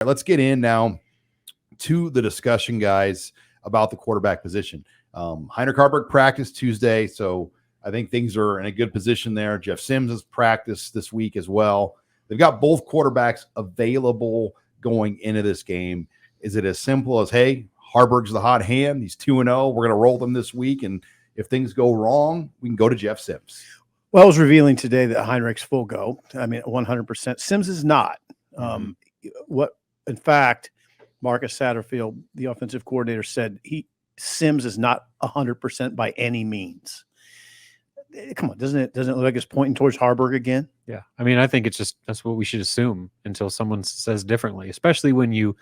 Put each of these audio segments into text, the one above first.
Let's get in now to the discussion, guys, about the quarterback position. Harberg practiced Tuesday, so I think things are in a good position there. Jeff Sims has practiced this week as well. They've got both quarterbacks available going into this game. Is it as simple as, hey, Harberg's the hot hand, he's 2-0, we're going to roll them this week, and if things go wrong, we can go to Jeff Sims? Well, it was revealing today that Heinrich's full go. I mean, 100%. Sims is not. In fact, Marcus Satterfield, the offensive coordinator, said Sims is not 100% by any means. Come on, doesn't it look like it's pointing towards Harberg again? Yeah, I mean, I think it's just that's what we should assume until someone says differently, especially when you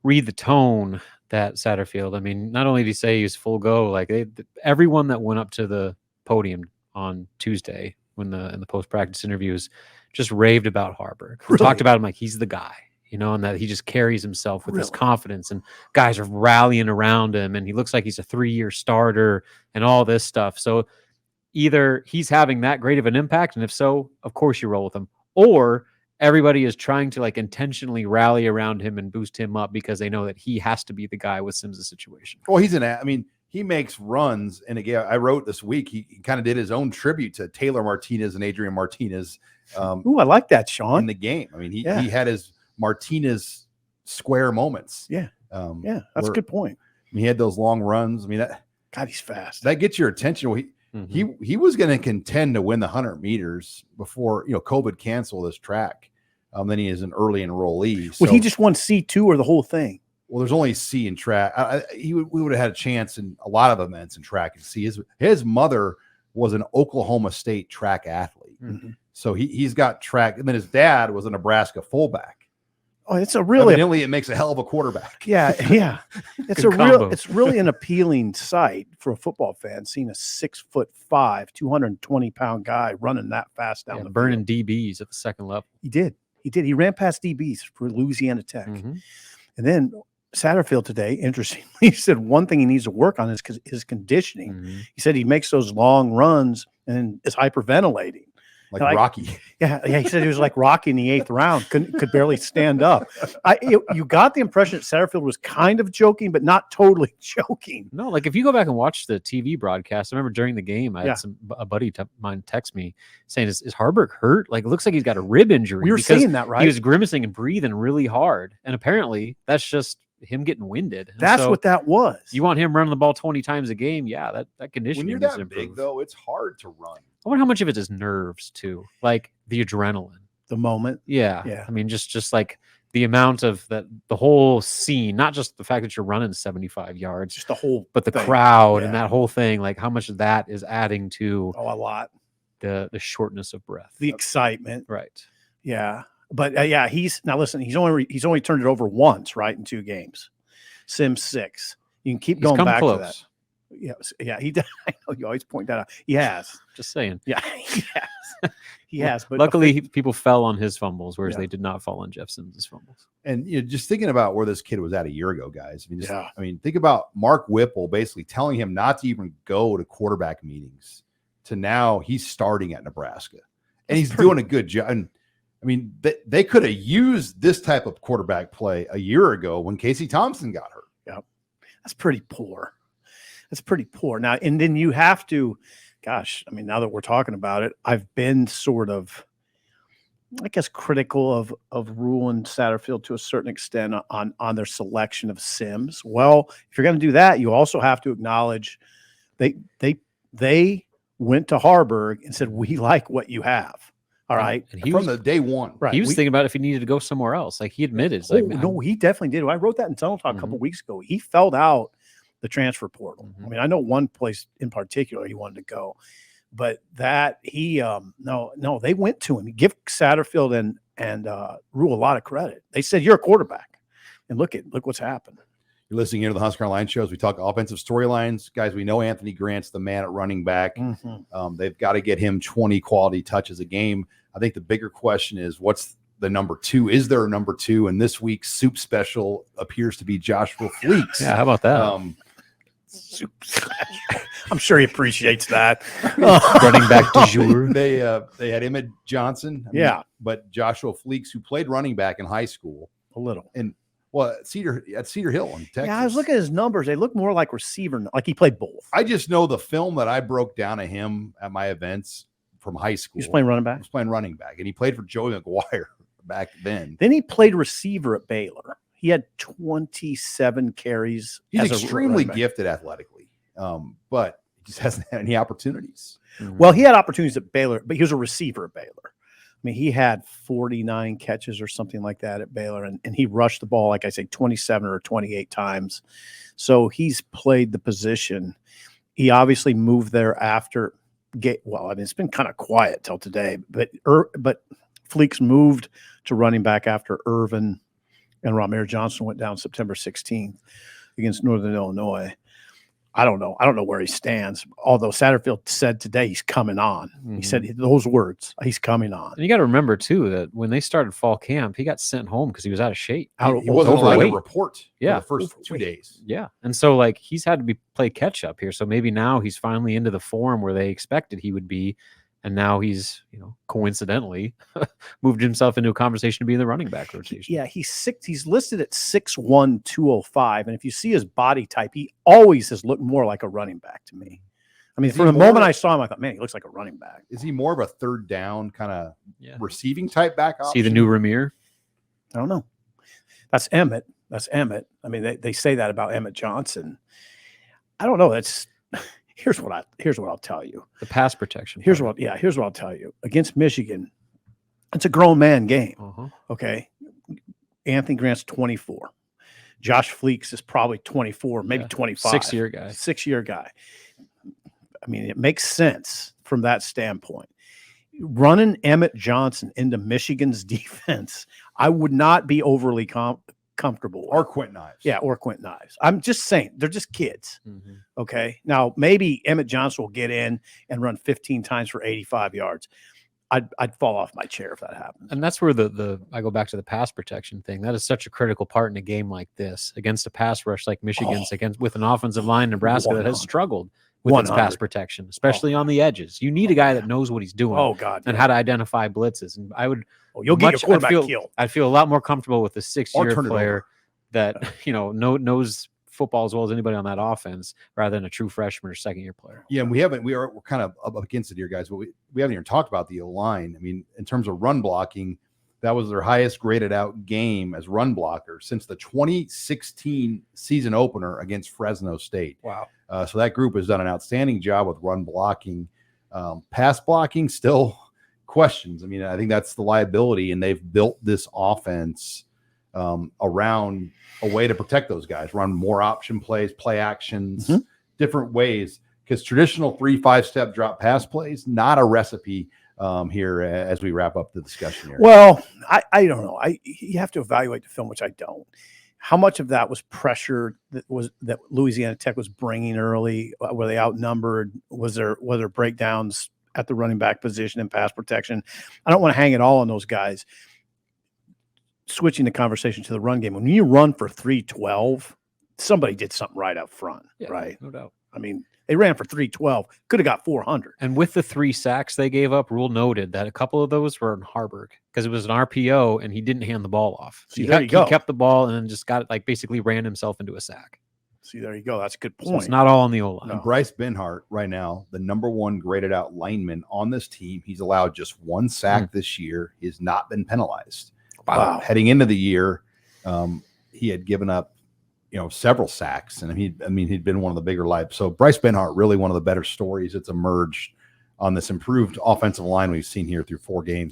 read the tone that Satterfield. I mean, not only did he say he's full go, like everyone that went up to the podium on Tuesday in the post practice interviews just raved about Harberg. Really? Talked about him like he's the guy. And that he just carries himself with his confidence, and guys are rallying around him, and he looks like he's a 3-year starter and all this stuff. So either he's having that great of an impact, and if so, of course you roll with him, or everybody is trying to intentionally rally around him and boost him up because they know that he has to be the guy with Sims' situation. Well, he makes runs, and again, I wrote this week, he kind of did his own tribute to Taylor Martinez and Adrian Martinez. Ooh, I like that, Sean. In the game. I mean, he had his Martinez square moments. Yeah. That's a good point. He had those long runs. I mean, God, he's fast. That gets your attention. Well, he was going to contend to win the 100 meters before, COVID canceled this track. Then he is an early enrollee. Would he just won C2 or the whole thing? Well, there's only C in track. We would have had a chance in a lot of events in track and C. His mother was an Oklahoma State track athlete. So he's got track. And then his dad was a Nebraska fullback. Oh, it's a really evidently it makes a hell of a quarterback. Yeah. It's it's really an appealing sight for a football fan seeing a 6'5", 220-pound guy running that fast down the burning field. DBs at the second level. He did. He ran past DBs for Louisiana Tech. And then Satterfield today, interestingly, said one thing he needs to work on is his conditioning. He said he makes those long runs and is hyperventilating. Like Rocky. Yeah. He said he was like Rocky in the 8th round, could barely stand up. You got the impression that Satterfield was kind of joking, but not totally joking. No, if you go back and watch the TV broadcast, I remember during the game, I had a buddy of mine text me saying, is Harberg hurt? It looks like he's got a rib injury. We were saying that, right? He was grimacing and breathing really hard. And apparently that's just him getting winded. That's what that was. You want him running the ball 20 times a game. Yeah, that conditioning. When you're that big, though, it's hard to run. I wonder how much of it is nerves too, like the adrenaline, the moment. Yeah. I mean, just like the amount of the whole scene, not just the fact that you're running 75 yards, just the whole, but the crowd and that whole thing. Like how much of that is adding to a lot. The shortness of breath, the excitement, right? Yeah, but he's only turned it over once, right, in 2 games. Sims 6. You can keep going back to that. Yeah, he does. I know you always point that out. He has. Just saying. Yeah, he has. He has. But luckily, people fell on his fumbles, whereas they did not fall on Jeff Sims' fumbles. And just thinking about where this kid was at a year ago, guys. I mean, think about Mark Whipple basically telling him not to even go to quarterback meetings. To now, he's starting at Nebraska, and he's doing a good job. And I mean, they could have used this type of quarterback play a year ago when Casey Thompson got hurt. Yep, that's pretty poor. That's pretty poor. Now, and then you have to, gosh, I mean, now that we're talking about it, I've been sort of, I guess, critical of Rule and Satterfield to a certain extent on their selection of Sims. Well, if you're going to do that, you also have to acknowledge they went to Harberg and said, we like what you have. All right. And he from the day one. Right. He was thinking about if he needed to go somewhere else. Like he admitted. No, he definitely did. I wrote that in Tunnel Talk a couple of weeks ago. He filled out the transfer portal. I mean, I know one place in particular he wanted to go, but that they went to him. He give Satterfield and Rule a lot of credit. They said, you're a quarterback, and look what's happened. You're listening here to the HuskerOnline shows. We talk offensive storylines. Guys, we know Anthony Grant's the man at running back. They've got to get him 20 quality touches a game. I think the bigger question is, what's the number 2? Is there a number 2? And this week's soup special appears to be Joshua Fleeks. Yeah, how about that? Soup special. I'm sure he appreciates that. Running back du jour. They had Emmett Johnson. But Joshua Fleeks, who played running back in high school, a little. And well, at Cedar Hill in Texas. Yeah, I was looking at his numbers. They look more like receiver, like he played both. I just know the film that I broke down of him at my events from high school. He was playing running back? He was playing running back, and he played for Joey McGuire back then. Then he played receiver at Baylor. He had 27 carries. He's extremely gifted athletically, but he just hasn't had any opportunities. Well, he had opportunities at Baylor, but he was a receiver at Baylor. I mean, he had 49 catches or something like that at Baylor, and he rushed the ball, like I say, 27 or 28 times. So he's played the position. He obviously moved there after. Well, I mean, it's been kind of quiet till today, but Fleeks moved to running back after Irvin and Ramir Johnson went down September 16th against Northern Illinois. I don't know where he stands. Although Satterfield said today he's coming on. He said those words. He's coming on. And you got to remember too that when they started fall camp, he got sent home because he was out of shape. He wasn't allowed to report. For the first 2 days. Yeah, and so like he's had to play catch up here. So maybe now he's finally into the form where they expected he would be, and now he's coincidentally moved himself into a conversation to be in the running back rotation. Yeah, he's listed at 6'1", 205, and if you see his body type, he always has looked more like a running back to me. I mean, from the moment I saw him, I thought, man, he looks like a running back. Is he more of a third down kind of receiving type back option? See the new Ramir? I don't know. That's Emmett. I mean, they say that about Emmett Johnson. I don't know. Here's what I'll tell you. The pass protection. Here's what I'll tell you. Against Michigan, it's a grown man game. Okay. Anthony Grant's 24. Josh Fleeks is probably 24, maybe 25. 6-year guy. I mean, it makes sense from that standpoint. Running Emmett Johnson into Michigan's defense, I would not be overly comfortable with. Or Quentin Ives. Yeah, or Quentin Ives. I'm just saying, they're just kids. Okay. Now, maybe Emmett Johnson will get in and run 15 times for 85 yards. I'd fall off my chair if that happens. And that's where I go back to the pass protection thing. That is such a critical part in a game like this against a pass rush like Michigan's with an offensive line Nebraska that has struggled with its pass protection, especially on the edges. You need a guy that knows what he's doing. Oh God, and how to identify blitzes. And I would. You'll get your quarterback killed. I'd feel a lot more comfortable with a 6-year player that knows football as well as anybody on that offense, rather than a true freshman or second-year player. Yeah, and we're kind of up against it here, guys. But we haven't even talked about the O-line. I mean, in terms of run blocking, that was their highest graded out game as run blocker since the 2016 season opener against Fresno State. Wow. So that group has done an outstanding job with run blocking. Pass blocking, still questions. I mean, I think that's the liability, and they've built this offense around a way to protect those guys, run more option plays, play actions, different ways, because traditional 3-5 step drop pass plays, not a recipe here as we wrap up the discussion here. Well, I don't know. You have to evaluate the film, which I don't. How much of that was pressure that Louisiana Tech was bringing early? Were they outnumbered? Was there breakdowns at the running back position and pass protection? I don't want to hang it all on those guys. Switching the conversation to the run game, when you run for 312, somebody did something right up front, right? No doubt. I mean, they ran for 312, could have got 400. And with the 3 sacks they gave up, Rule noted that a couple of those were in Harberg because it was an RPO and he didn't hand the ball off. See, there you go. He kept the ball and then just basically ran himself into a sack. See, there you go. That's a good point. So it's not all on the O-line. No. Bryce Benhart right now, the number 1 graded out lineman on this team. He's allowed just 1 sack this year. He has not been penalized. Wow. Heading into the year, he had given up, several sacks, and he'd been one of the bigger lives. So Bryce Benhart, really one of the better stories that's emerged on this improved offensive line we've seen here through 4 games.